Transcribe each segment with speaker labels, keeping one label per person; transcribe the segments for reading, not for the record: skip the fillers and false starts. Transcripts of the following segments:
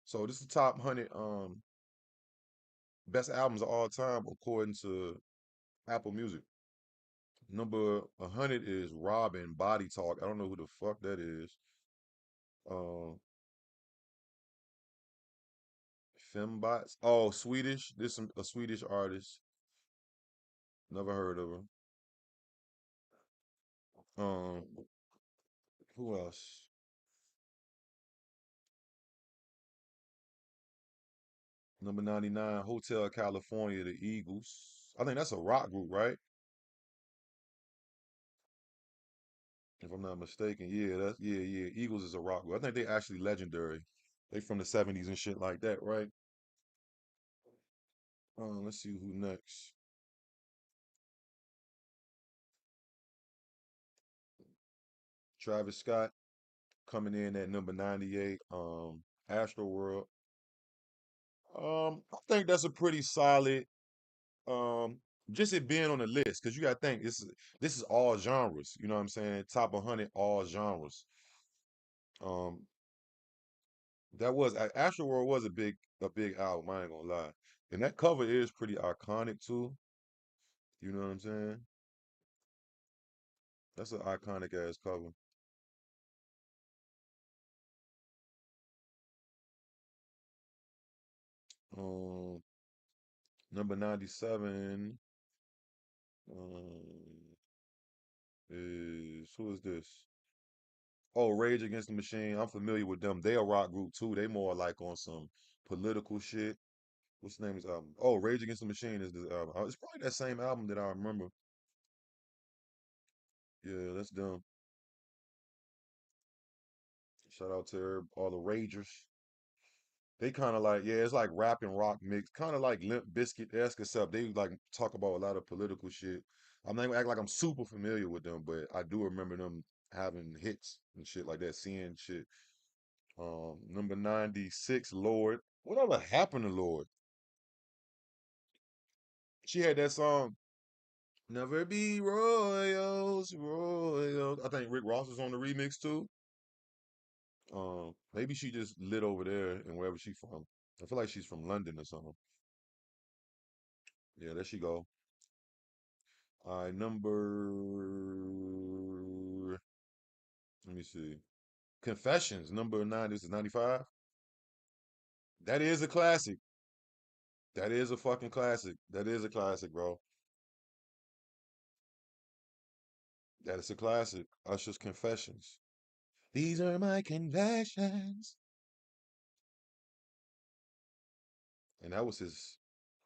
Speaker 1: So this is the top 100 best albums of all time according to Apple Music. Number 100 is Robin Body Talk. I don't know who the fuck that is. Um, Fembots. Oh, Swedish. A Swedish artist. Never heard of her. Um, who else? Number 99, Hotel California, the Eagles. I think that's a rock group, right? If I'm not mistaken. Yeah. Eagles is a rock group. I think they actually legendary. They from the 70s and shit like that, right? Let's see who next. Travis Scott coming in at number 98. Astro World. I think that's a pretty solid. Um, just it being on the list because you got to think this is all genres. You know what I'm saying? Top 100 all genres. Um, that was Astro World was a big album. I ain't gonna lie, and that cover is pretty iconic too. You know what I'm saying? That's an iconic ass cover. Um, number 97 um, is who is this? Oh, Rage Against the Machine. I'm familiar with them. They a rock group too. They more like on some political shit. What's the name of this album? Oh, Rage Against the Machine is the album. It's probably that same album that I remember. Yeah, that's them. Shout out to all the Ragers. They kind of like, yeah, it's like rap and rock mix, kind of like Limp Bizkit esque except they like talk about a lot of political shit. I'm not gonna act like I'm super familiar with them, but I do remember them having hits and shit like that, seeing shit. Number 96, Lord. Whatever happened to Lord? She had that song, Never Be Royals, Royals. I think Rick Ross was on the remix too. Maybe she just lit over there and wherever she from. I feel like she's from London or something. Yeah, there she go. All right, let me see. Confessions, number 9. This is 95. That is a classic. That is a fucking classic. That is a classic, bro. That is a classic. Usher's Confessions. These are my confessions. And that was his,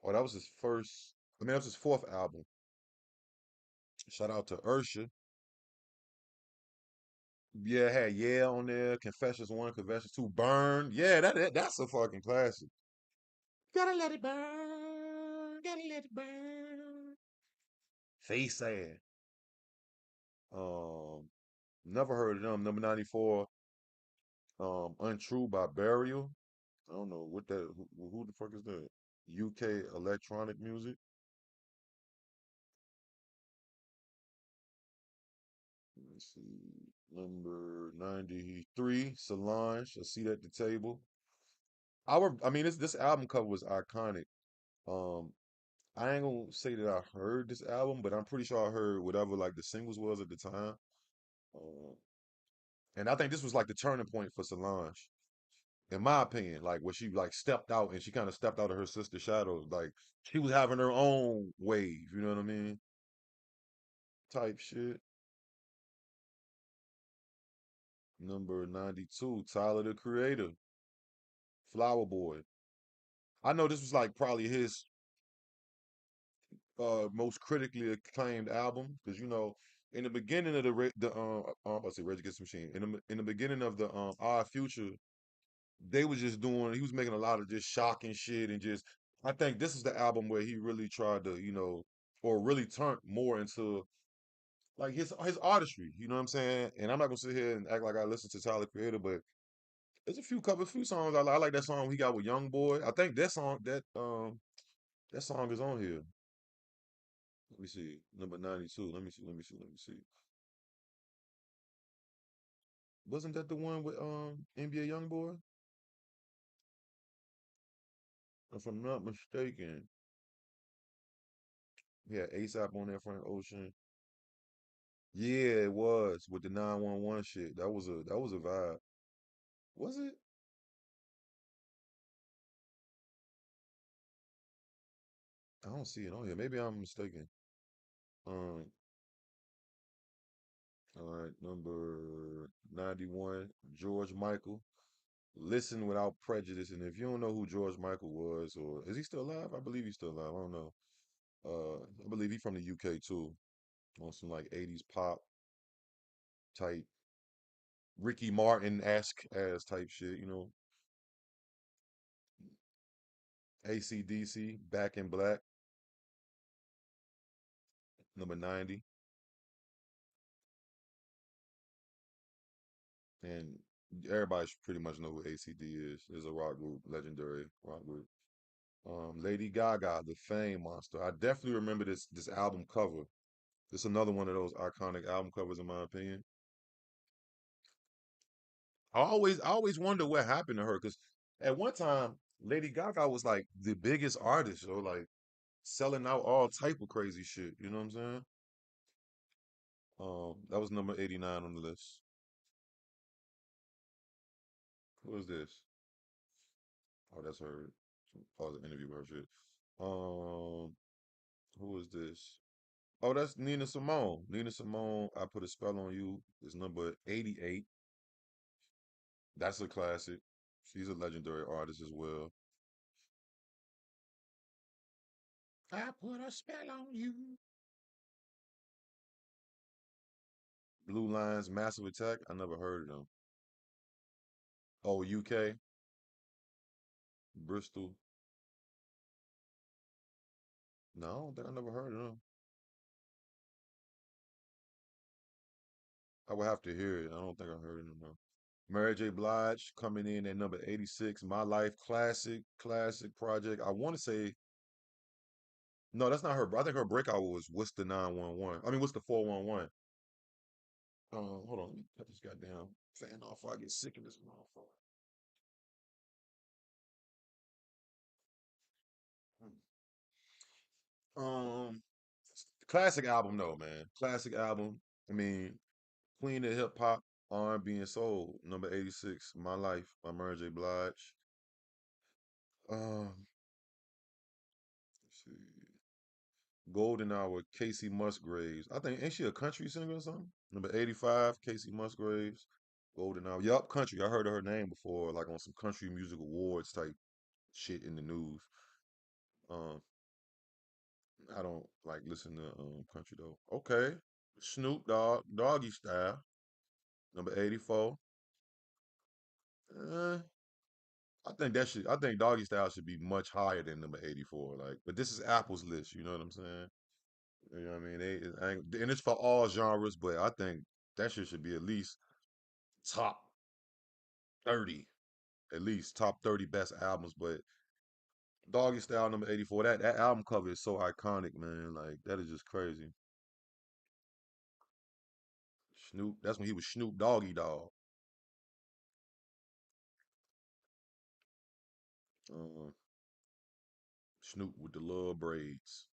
Speaker 1: oh, that was his first, I mean, that was his fourth album. Shout out to Ursha. Yeah, it had Yeah on there. Confessions 1, Confessions 2, Burn. Yeah, that's a fucking classic. Gotta let it burn. Gotta let it burn. Face Ass. Um, never heard of them. Number 94, Untrue by Burial. I don't know what that. Who the fuck is that? UK electronic music. Let's see. Number 93, Solange. A Seat at the Table. I mean, this album cover was iconic. Um, I ain't gonna say that I heard this album, but I'm pretty sure I heard whatever like the singles was at the time. Uh, and I think this was like the turning point for Solange, in my opinion. Like where she like stepped out and she kind of stepped out of her sister's shadows. Like she was having her own wave. You know what I mean? Type shit. Number 92, Tyler the Creator, Flower Boy. I know this was like probably his most critically acclaimed album because in the beginning of I say Rage Against the Machine in the beginning of the Odd Future, they was just doing, he was making a lot of just shocking shit and just, I think this is the album where he really tried to or really turned more into like his artistry. You know what I'm saying? And I'm not gonna sit here and act like I listen to Tyler Creator, but there's a few songs I like that song he got with Young Boy. I think that song is on here. Let me see. Number 92. Let me see. Wasn't that the one with NBA Youngboy? If I'm not mistaken. Yeah, ASAP on there, Frank Ocean. Yeah, it was with the 911 shit. That was a vibe. Was it? I don't see it on here. Maybe I'm mistaken. Um, all right, number 91, George Michael. Listen Without Prejudice. And if you don't know who George Michael was, or is he still alive? I believe he's still alive. I don't know. I believe he's from the UK too, on some like 80s pop type, Ricky Martin-esque ass type shit, AC/DC, Back in Black, number 90. And everybody should pretty much know who ACD is. Is a rock group, legendary rock group. Lady Gaga, the Fame Monster. I definitely remember this album cover. It's another one of those iconic album covers, in my opinion. I always wonder what happened to her because at one time Lady Gaga was like the biggest artist, or like selling out all type of crazy shit. You know what I'm saying? That was number 89 on the list. Who is this? Oh, that's her. Oh, the interview her shit. Who is this? Oh, that's Nina Simone. Nina Simone, I Put a Spell on You is number 88. That's a classic. She's a legendary artist as well. I put a spell on you. Blue Lines, Massive Attack. I never heard of them. Oh, UK, Bristol. No, I don't think I never heard of them. I would have to hear it. I don't think I heard of them though. Mary J. Blige coming in at number 86. My Life Classic, classic project. I want to say, no, that's not her. I think her breakout was What's the 911? I mean, What's the 411? Hold on. Let me cut this goddamn fan off before I get sick of this motherfucker. Um, Classic album though, man. Classic album. I mean, Queen of Hip Hop, R&B and Soul, number 86. My Life by Mary J. Blige. Um, let's see. Golden Hour, Casey Musgraves. I think ain't she a country singer or something? Number 85, Casey Musgraves. Golden Hour. Yup, country. I heard of her name before, like on some country music awards type shit in the news. Um, I don't like listen to country though. Okay. Snoop Dogg, Doggy Style, number 84. Uh, I think Doggy Style should be much higher than number 84. Like, but this is Apple's list, you know what I'm saying? You know what I mean? And it's for all genres, but I think that shit should be at least top 30, at least top 30 best albums. But Doggy Style number 84, that album cover is so iconic, man. Like, that is just crazy. Snoop, that's when he was Snoop Doggy Dog. Uh, Snoop with the little braids.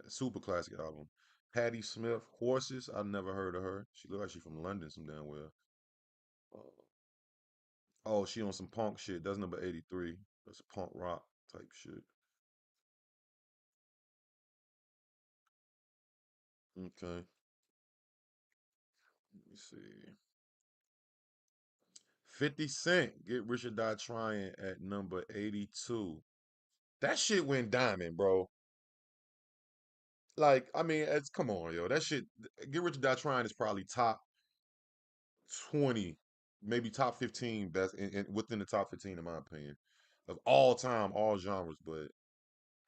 Speaker 1: Super classic album. Patti Smith, Horses. I never heard of her. She look like she from London, some damn well. Uh, oh, she on some punk shit. That's number 83. That's punk rock type shit. Okay. Let me see. 50 Cent, Get Rich or Die Trying at number 82. That shit went diamond, bro. Like, I mean, it's come on, yo. That shit, Get Rich or Die Trying is probably top 20, maybe top 15 best within the top 15 in my opinion of all time, all genres. But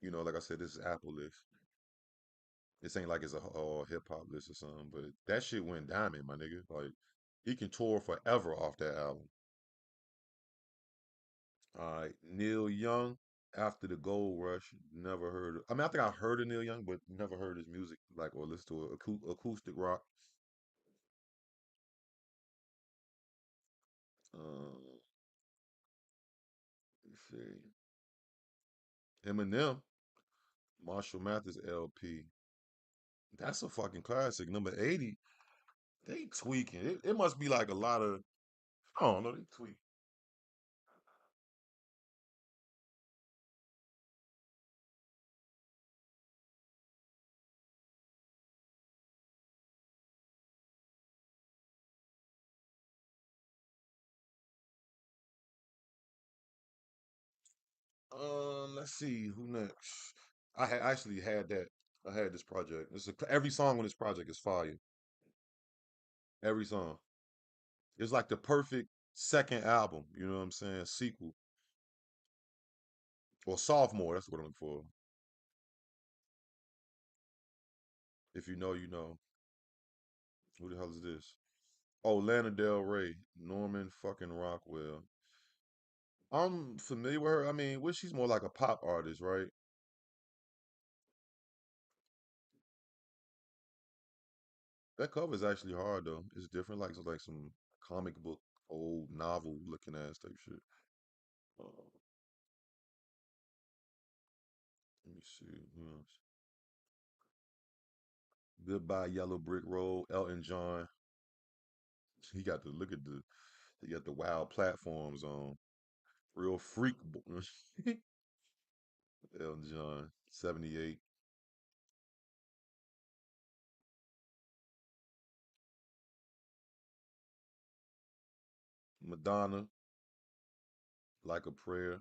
Speaker 1: like I said, this is Apple list. This ain't like it's a all hip hop list or something. But that shit went diamond, my nigga. Like he can tour forever off that album. All right, Neil Young. After the Gold Rush, never heard. I mean, I think I heard of Neil Young, but never heard his music, like or listen to acoustic rock. Uh, see. Eminem, Marshall Mathers LP. That's a fucking classic. Number 80. They tweaking. It must be like a lot of, I don't know, they tweak. Let's see who next. I had actually had that. I had this project. Every song on this project is fire. Every song. It's like the perfect second album. You know what I'm saying? Sequel or sophomore. That's what I'm looking for. If you know, you know. Who the hell is this? Oh, Lana Del Rey, Norman fucking Rockwell. I'm familiar with her. I mean, well, she's more like a pop artist, right? That cover is actually hard though. It's different, like some comic book, old novel looking ass type shit. Let me see. Who else? Goodbye Yellow Brick Road, Elton John. He got to look at the he got the wild platforms on. Real freak. Elton John, 78. Madonna, Like a Prayer,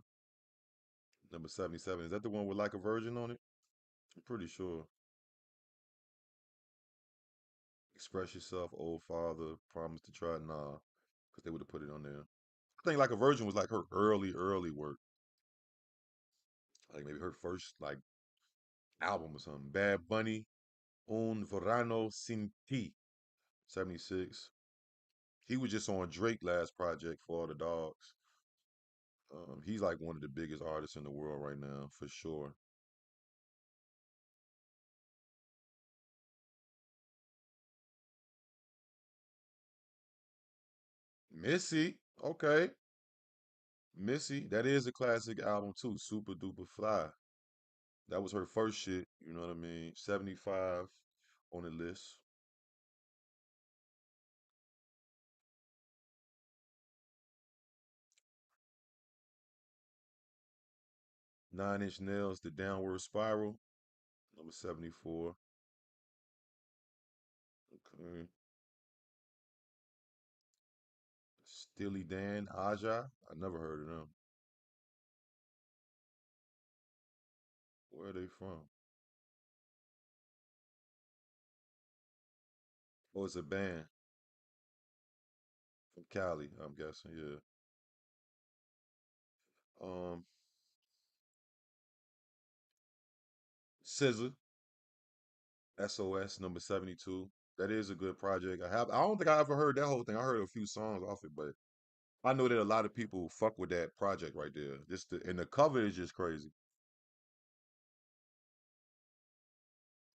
Speaker 1: number 77. Is that the one with Like a Virgin on it? I'm pretty sure. Express Yourself, Old Father, Promise to Try. Nah, because they would have put it on there. I think Like a Virgin was like her early work. Like maybe her first like album or something. Bad Bunny, Un Verano Sin Ti, 76. He was just on Drake last project for all the dogs. He's like one of the biggest artists in the world right now, for sure. Missy, okay. Missy, that is a classic album too. Super Duper Fly. That was her first shit, you know what I mean? 75 on the list. Nine Inch Nails, The Downward Spiral, number 74. Okay. Steely Dan, Aja. I never heard of them. Where are they from? Oh, it's a band from Cali, I'm guessing, yeah. Um, SZA, SOS, number 72. That is a good project. I don't think I ever heard that whole thing. I heard a few songs off it, but I know that a lot of people fuck with that project right there. And the cover is just crazy.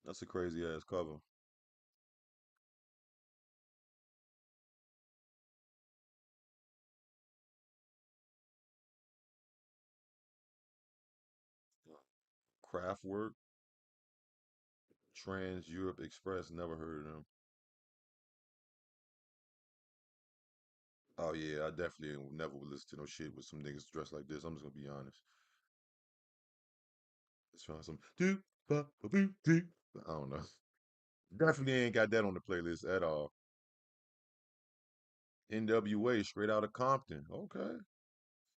Speaker 1: That's a crazy ass cover. Kraftwerk, Trans Europe Express, never heard of them. Oh yeah, I definitely never would listen to no shit with some niggas dressed like this. I'm just gonna be honest. Let's find some do ba ba boo do. I don't know. Definitely ain't got that on the playlist at all. NWA, straight out of Compton. Okay,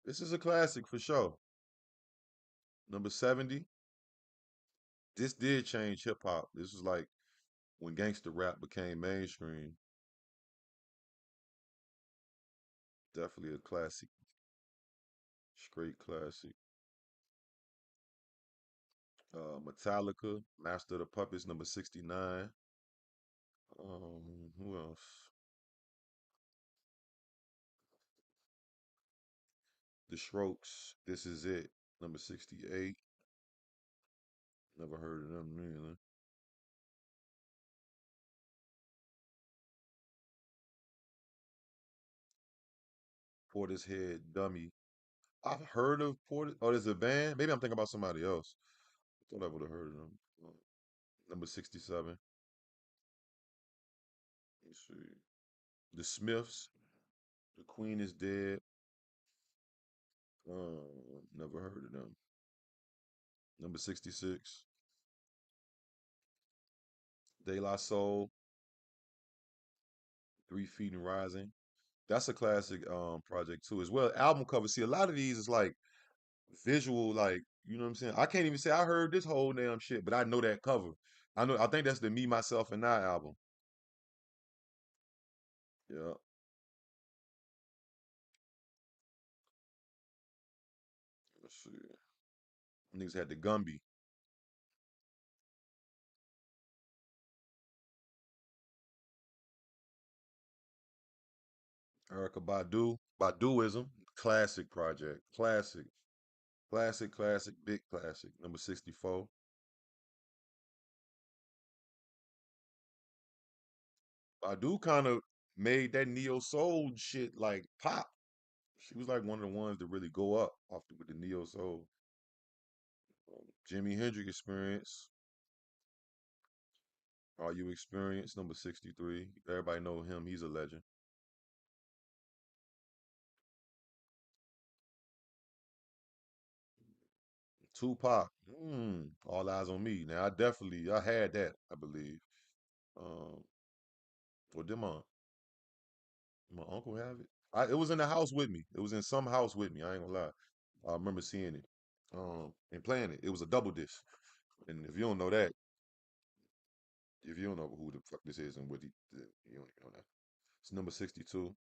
Speaker 1: this is a classic for sure. Number 70. This did change hip hop. This was like when gangster rap became mainstream. Definitely a classic, straight classic. Metallica, Master of the Puppets, number 69. Who else? The Strokes, This Is It, number 68. Never heard of them either. Portishead Dummy. I've heard of Porter. Oh, there's a band. Maybe I'm thinking about somebody else. I thought I would have heard of them. Number 67. Let's see. The Smiths. The Queen is Dead. Never heard of them. Number 66. De La Soul. 3 Feet and Rising. That's a classic project too as well. Album cover. See, a lot of these is like visual, like, you know what I'm saying? I can't even say I heard this whole damn shit, but I know that cover. I think that's the Me, Myself, and I album. Yeah. Let's see. Niggas had the Gumby. Erica Badu. Baduism. Classic project. Classic. Classic, classic, big classic. Number 64. Badu kind of made that neo soul shit like pop. She was like one of the ones to really go up off with the neo soul. Jimi Hendrix Experience. Are You Experienced? Number 63. Everybody know him. He's a legend. Tupac. All Eyes on Me. Now I had that, I believe. Um, or did my uncle have it? It was in the house with me. It was in some house with me. I ain't gonna lie. I remember seeing it. And playing it. It was a double disc. And if you don't know who the fuck this is and what you don't even know that. It's number 62.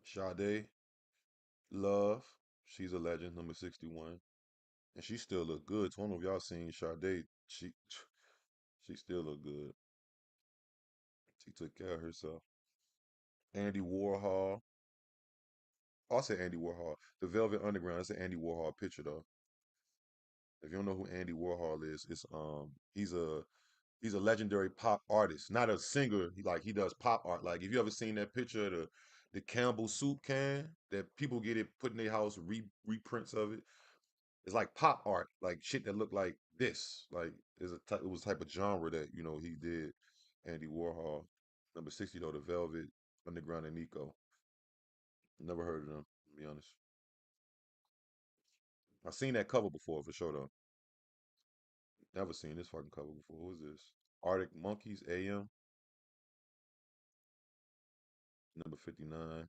Speaker 1: Sade, Love. She's a legend. Number 61. And she still look good. So I don't know if y'all seen Sade. She still look good. She took care of herself. Andy Warhol. Oh, I said Andy Warhol. The Velvet Underground. That's an Andy Warhol picture though. If you don't know who Andy Warhol is, it's he's a legendary pop artist, not a singer. He does pop art. Like if you ever seen that picture of the Campbell soup can that people get it put in their house, reprints of it. It's like pop art, like shit that look like this. Like it was type of genre that he did. Andy Warhol. Number 60 though, the Velvet Underground and Nico. Never heard of them, to be honest. I've seen that cover before for sure though. Never seen this fucking cover before. Who is this? Arctic Monkeys, AM, number 59.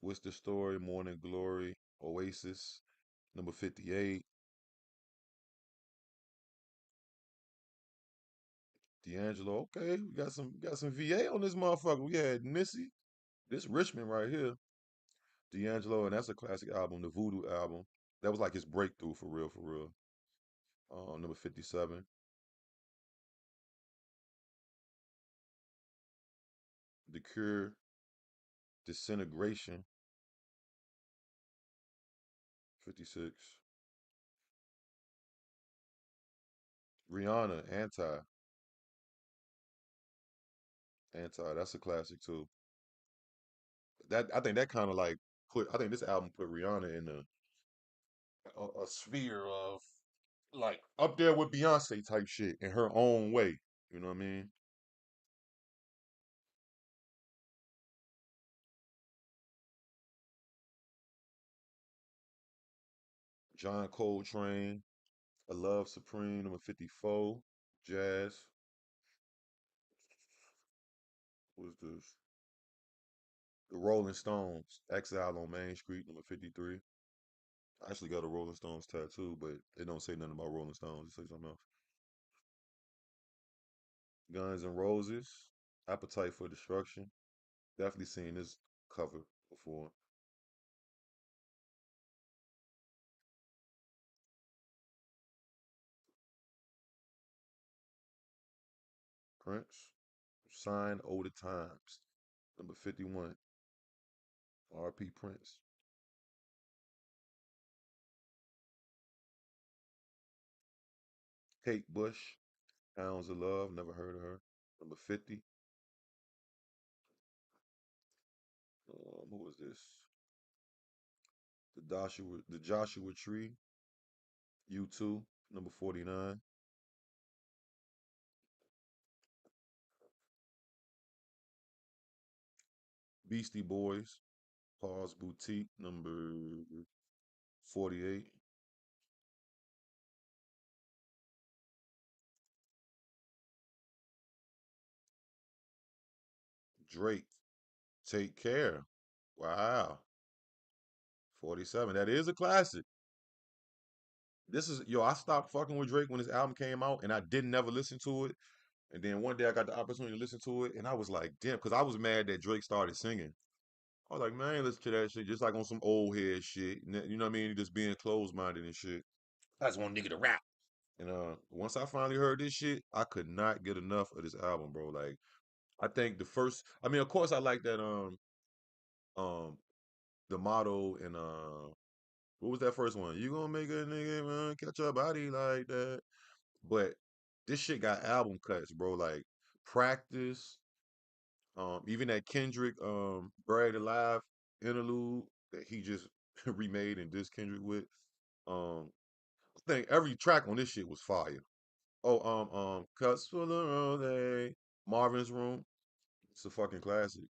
Speaker 1: What's the Story, Morning Glory, Oasis, number 58. D'Angelo, okay, we got some VA on this motherfucker. We had Missy, this Richmond right here. D'Angelo, and that's a classic album, the Voodoo album. That was like his breakthrough for real, for real. Number 57. The Cure, Disintegration, 56. Rihanna, Anti. That's a classic too. That I think that kind of like I think this album put Rihanna in a sphere of like up there with Beyonce type shit in her own way. You know what I mean? John Coltrane, A Love Supreme, number 54. Jazz. What's this? The Rolling Stones, Exile on Main Street, number 53. I actually got a Rolling Stones tattoo, but it don't say nothing about Rolling Stones. It say something else. Guns N' Roses, Appetite for Destruction. Definitely seen this cover before. Prince, Sign Over the Times, number 51. R.P. Prince. Kate Bush, Pounds of Love, never heard of her. Number 50. Who was this? The Joshua Tree, U2, number 49. Beastie Boys, Paul's Boutique, number 48. Drake, Take Care. Wow. 47. That is a classic. This is yo, I stopped fucking with Drake when his album came out and I didn't never listen to it. And then one day I got the opportunity to listen to it and I was like, damn, because I was mad that Drake started singing. I was like, man, I ain't listen to that shit. Just like on some old head shit. You know what I mean? Just being closed minded and shit. I just want a nigga to rap. And once I finally heard this shit, I could not get enough of this album, bro. Like, I think the first I mean, of course I like that um the motto and what was that first one? You gonna make a nigga catch your body like that. But this shit got album cuts, bro. Like Practice, even that Kendrick Buried Alive interlude that he just remade and dissed Kendrick with. Um, I think every track on this shit was fire. Oh, Cuts for the Road, Marvin's Room. It's a fucking classic.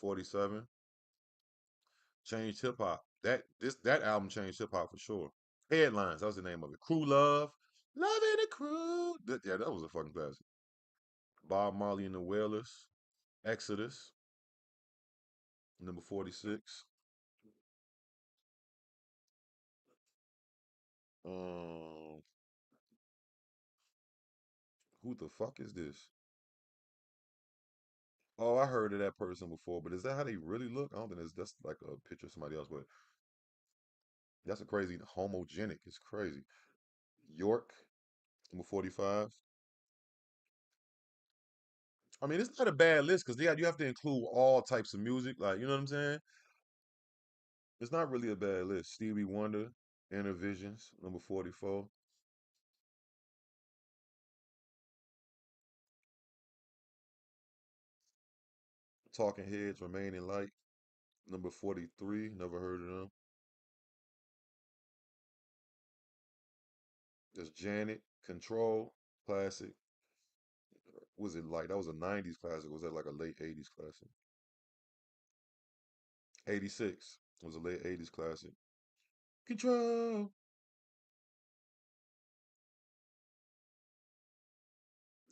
Speaker 1: 47 changed hip hop. That album changed hip hop for sure. Headlines, that was the name of it. Crew Love, Loving the Crew. Yeah, that was a fucking classic. Bob Marley and the Wailers, Exodus, number 46. Um, who the fuck is this? Oh, I heard of that person before, but is that how they really look? I don't think that's like a picture of somebody else, but that's a crazy homogenic. It's crazy. York, number 45. I mean, it's not a bad list because you have to include all types of music. Like, you know what I'm saying? It's not really a bad list. Stevie Wonder, Inner Visions, number 44. Talking Heads, Remaining Light, number 43. Never heard of them. There's Janet, Control, classic. Was it like that was a 90s classic? Was that like a late 80s classic? 86 was a late 80s classic. Control.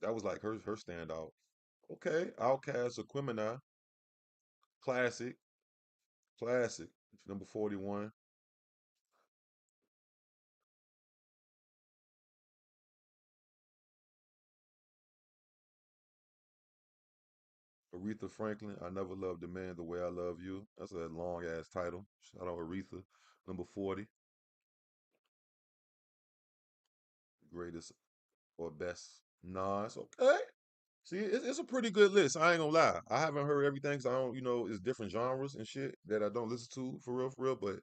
Speaker 1: That was like her standout. Okay, Outcast, Aquemini, classic, classic. Number 41. Aretha Franklin, I Never Loved a Man the Way I Love You. That's a long ass title. Shout out Aretha. Number 40. Greatest or best Nas. Okay. See, it's a pretty good list. I ain't gonna lie. I haven't heard everything because I don't, it's different genres and shit that I don't listen to for real. But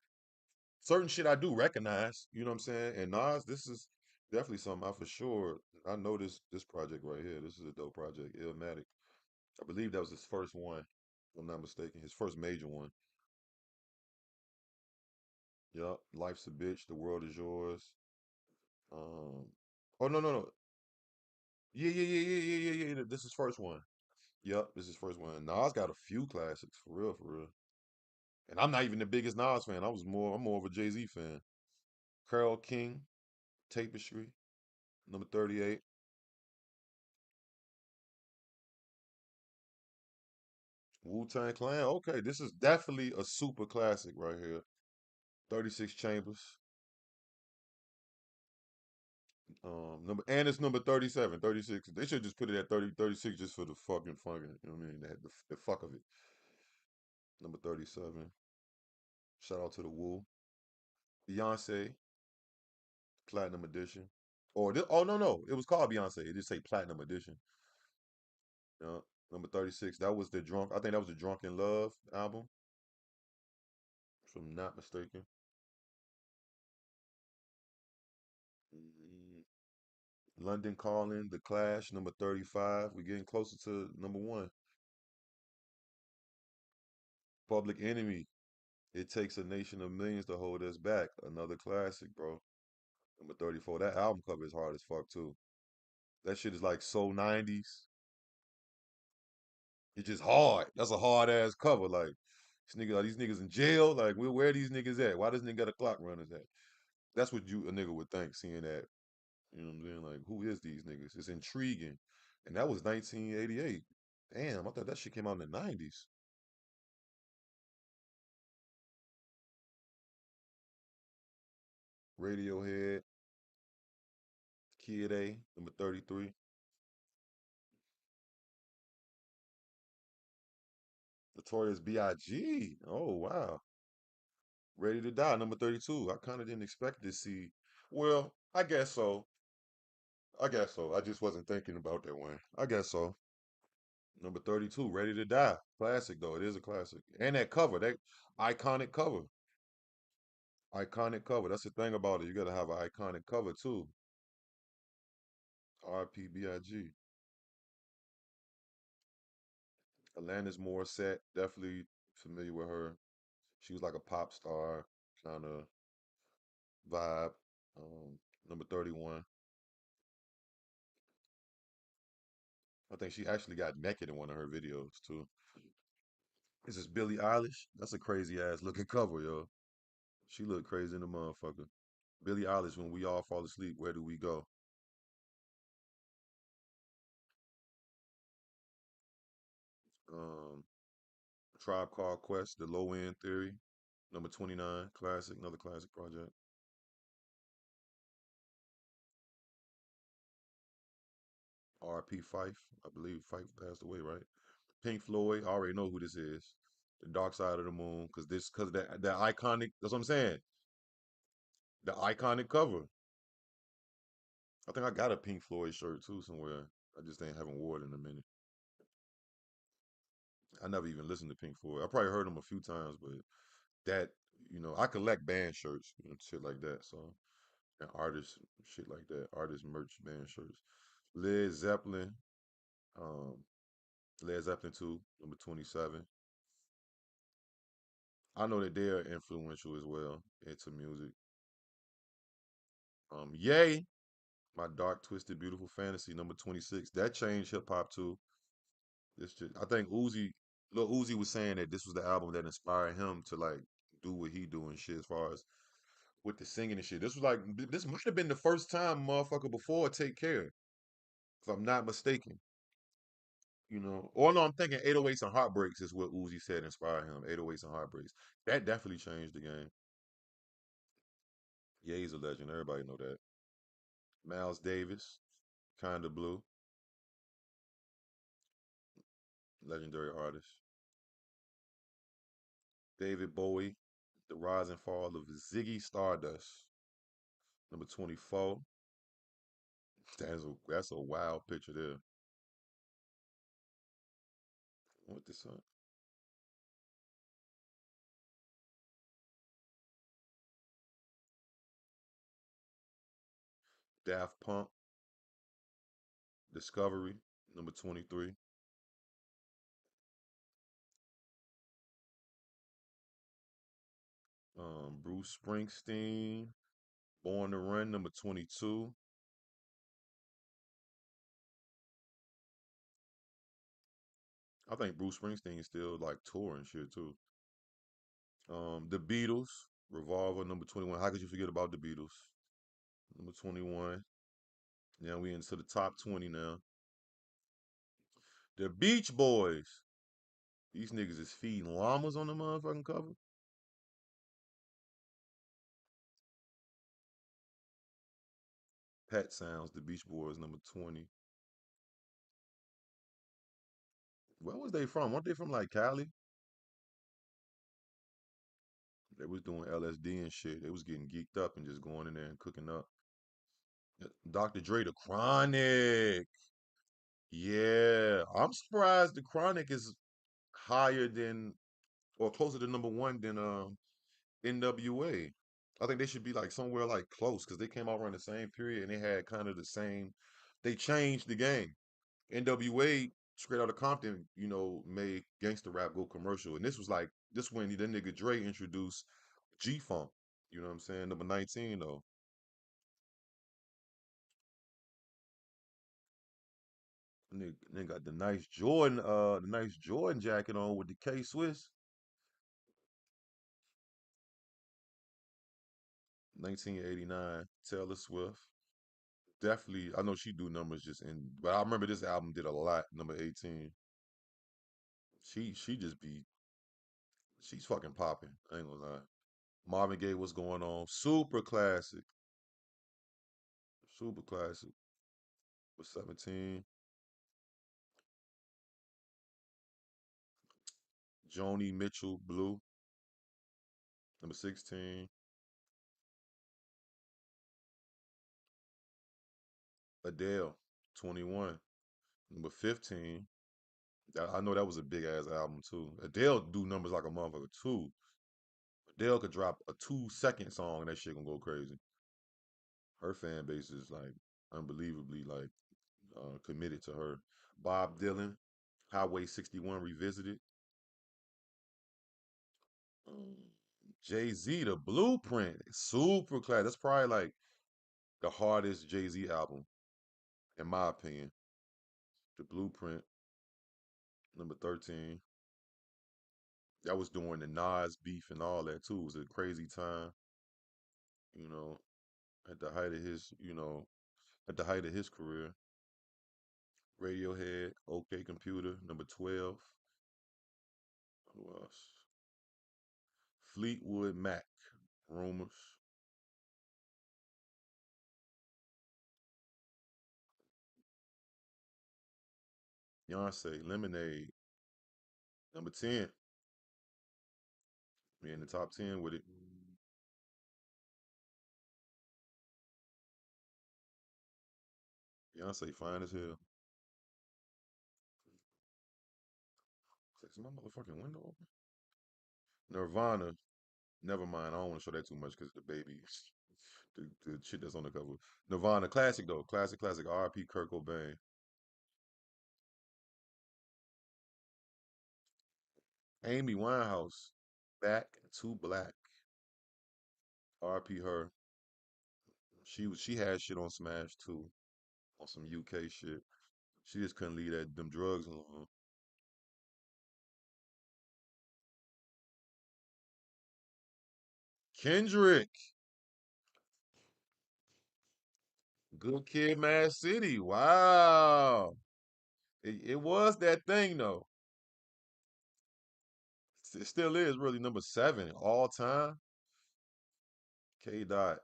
Speaker 1: certain shit I do recognize. You know what I'm saying? And Nas, this is definitely something I for sure. I know this project right here. This is a dope project. Illmatic. I believe that was his first one, if I'm not mistaken. His first major one. Yup. Life's a Bitch. The World Is Yours. Um. Oh no, no, no. Yeah, yeah, yeah, yeah, yeah, yeah, yeah. This is first one. Yup. This is first one. Nas got a few classics for real, for real. And I'm not even the biggest Nas fan. I'm more of a Jay Z fan. Carole King, Tapestry, number 38. Wu Tang Clan. Okay, this is definitely a super classic right here. 36 Chambers. Number and it's number 37, 36. They should just put it at 30, 36 just for the fucking fucking, you know what I mean? The fuck of it. Number 37. Shout out to the Wu. Beyonce, Platinum Edition. Oh no, no. It was called Beyonce. It just say Platinum Edition. Yeah. Number 36. That was the drunk. I think that was the Drunken Love album, if I'm not mistaken. Mhm. London Calling, The Clash, number 35. We're getting closer to number one. Public Enemy, It Takes a Nation of Millions to Hold Us Back. Another classic, bro. Number 34. That album cover is hard as fuck, too. That shit is like so 90s. It's just hard. That's a hard ass cover. Like, this nigga, are these niggas in jail? Like, where these niggas at? Why does nigga got a clock runners at? That's what a nigga would think seeing that. You know what I'm saying? Like, who is these niggas? It's intriguing. And that was 1988. Damn, I thought that shit came out in the 90s. Radiohead, Kid A, number 33. Notorious B.I.G. Oh, wow. Ready to Die, number 32. I kind of didn't expect to see. Well, I guess so. I guess so. I just wasn't thinking about that one. I guess so. Number 32, Ready to Die. Classic, though. It is a classic. And that cover, that iconic cover. Iconic cover. That's the thing about it. You got to have an iconic cover, too. RPBIG. Alanis Morissette, definitely familiar with her. She was like a pop star kind of vibe. Number 31. I think she actually got naked in one of her videos too. This is Billie Eilish. That's a crazy ass looking cover, yo. She looked crazy in the motherfucker. Billie Eilish, when we all fall asleep, where do we go? Um, Tribe Called Quest, The Low End Theory, number 29, classic, another classic project. R.P. Fife, I believe Fife passed away, right? Pink Floyd, I already know who this is. The Dark Side of the Moon, because that iconic. That's what I'm saying. The iconic cover. I think I got a Pink Floyd shirt too somewhere. I just ain't haven't worn it in a minute. I never even listened to Pink Floyd. I probably heard them a few times, but that I collect band shirts, shit like that. So and artists shit like that, artist merch, band shirts. Led Zeppelin, um, Led Zeppelin 2, number 27. I know that they are influential as well into music. Yay, My Dark Twisted Beautiful Fantasy, number 26. That changed hip hop too. I think Lil Uzi was saying that this was the album that inspired him to like do what he do and shit as far as with the singing and shit. This might have been the first time motherfucker before Take Care, if I'm not mistaken. Or no, I'm thinking 808s and Heartbreaks is what Uzi said inspired him. 808s and Heartbreaks. That definitely changed the game. Yeah, he's a legend. Everybody know that. Miles Davis, Kinda Blue, legendary artist. David Bowie, The Rise and Fall of Ziggy Stardust, number 24. That's a wild picture there. What this song? Daft Punk, Discovery, number 23. Bruce Springsteen, Born to Run, number 22. I think Bruce Springsteen is still like touring shit too. The Beatles, Revolver, number 21. How could you forget about the Beatles? Number 21. Now we into the top 20 now. The Beach Boys. These niggas is feeding llamas on the motherfucking cover. Pet Sounds, The Beach Boys, number 20. Where was they from? Weren't they from like Cali? They was doing LSD and shit. They was getting geeked up and just going in there and cooking up. Dr. Dre, The Chronic. Yeah, I'm surprised The Chronic is higher than or closer to number one than NWA. I think they should be like somewhere like close because they came out around the same period and they had kind of the same. They changed the game. NWA straight out of Compton, made gangster rap go commercial, and this was like this when the nigga Dre introduced G Funk. You know what I'm saying? Number 19 though. Nigga got the nice Jordan jacket on with the K Swiss. 1989, Taylor Swift. Definitely, I know she do numbers but I remember this album did a lot. Number 18. She just be she's fucking popping. I ain't gonna lie. Marvin Gaye, what's going on? Super classic. Super classic. With 17. Joni Mitchell, Blue. Number 16. Adele, 21. Number 15. I know that was a big ass album too. Adele do numbers like a motherfucker too. Adele could drop a 2 second song and that shit gonna go crazy. Her fan base is like unbelievably like committed to her. Bob Dylan, Highway 61 Revisited. Um, Jay Z, The Blueprint, super class. That's probably like the hardest Jay Z album, in my opinion. The Blueprint, number 13. That was during the Nas beef and all that too. It was a crazy time, you know, at the height of his career. Radiohead, OK Computer, number 12. Who else? Fleetwood Mac, Rumors. Beyonce, Lemonade, number 10. We in the top 10 with it. Beyonce fine as hell. Is my motherfucking window open? Nirvana, never mind. I don't want to show that too much because the baby, the shit that's on the cover. Nirvana, classic though. Classic, classic. R.I.P. Kurt Cobain. Amy Winehouse, Back to Black. R.I.P. her. She had shit on Smash too, on some UK shit. She just couldn't leave them drugs alone. Kendrick, Good Kid, Mad City. Wow, it was that thing though. It still is really number 7 all time. K. Dot.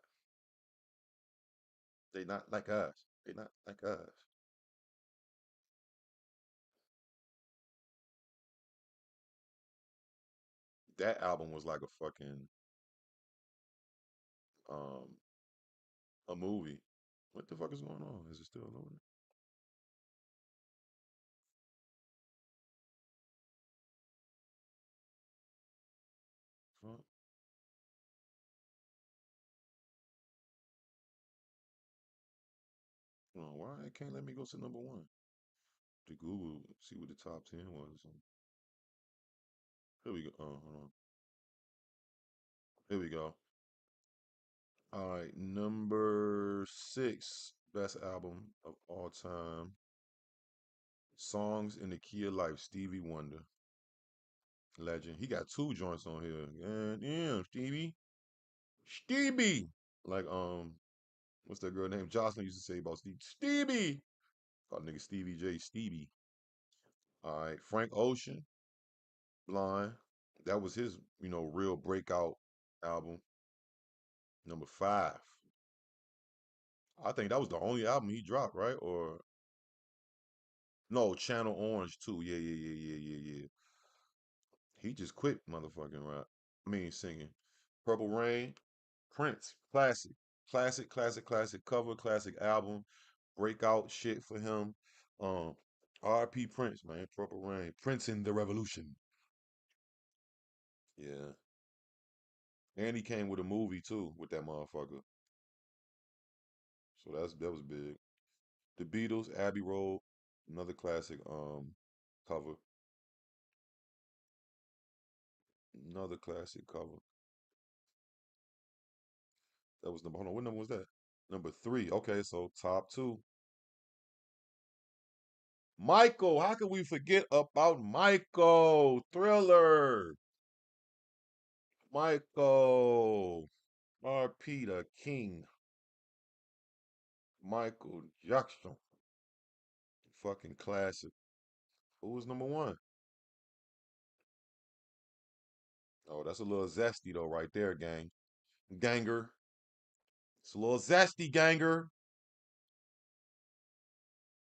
Speaker 1: They not like us. They not like us. That album was like a fucking um a movie. What the fuck is going on? Is it still loading? Fuck. Why it can't let me go to number 1? To Google, see what the top 10 was. Here we go. Oh, hold on. Here we go. All right, number 6, best album of all time. Songs in the Key of Life, Stevie Wonder, legend. He got 2 joints on here. God damn, Stevie, Stevie. Like what's that girl name? Jocelyn used to say about Stevie. Called nigga Stevie J Stevie. All right, Frank Ocean, Blind. That was his, real breakout album. Number 5. I think that was the only album he dropped, right? Or no, Channel Orange too. Yeah, yeah, yeah, yeah, yeah, yeah. He just quit motherfucking rap. I mean singing. Purple Rain, Prince, classic, classic, classic, classic cover, classic album, breakout shit for him. Um, R.P. Prince, man, Purple Rain, Prince in the Revolution. Yeah, And he came with a movie too with that motherfucker. So that was big. The Beatles, Abbey Road, another classic cover. Another classic cover. That was number hold on, what number was that? Number three. Okay, so top two. Michael, how could we forget about Michael? Thriller. Michael. R.P. the King. Michael Jackson. Fucking classic. Who was number one? Oh, that's a little zesty though, right there, gang. Ganger. It's a little zesty, ganger.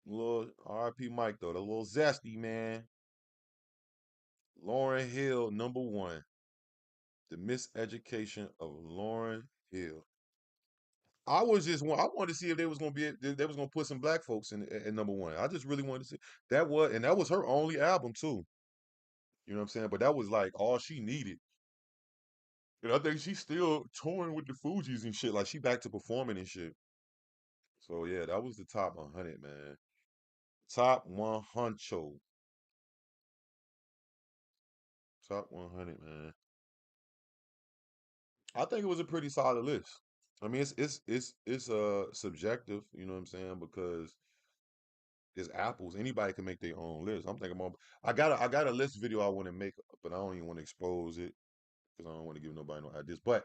Speaker 1: A little R.I.P. Mike though. A little zesty, man. Lauren Hill, number one. The Miseducation of Lauren Hill. I wanted to see if they was gonna they was gonna put some black folks in number one. I just really wanted to see that was her only album too. You know what I'm saying? But that was like all she needed. And I think she's still touring with the Fugees and shit. Like she back to performing and shit. So yeah, that was the top 100, man. Top 100. Top 100, man. I think it was a pretty solid list. I mean, it's subjective, you know what I'm saying? Because it's apples. Anybody can make their own list. I'm thinking about I got a list video I want to make, but I don't even want to expose it because I don't want to give nobody no ideas. But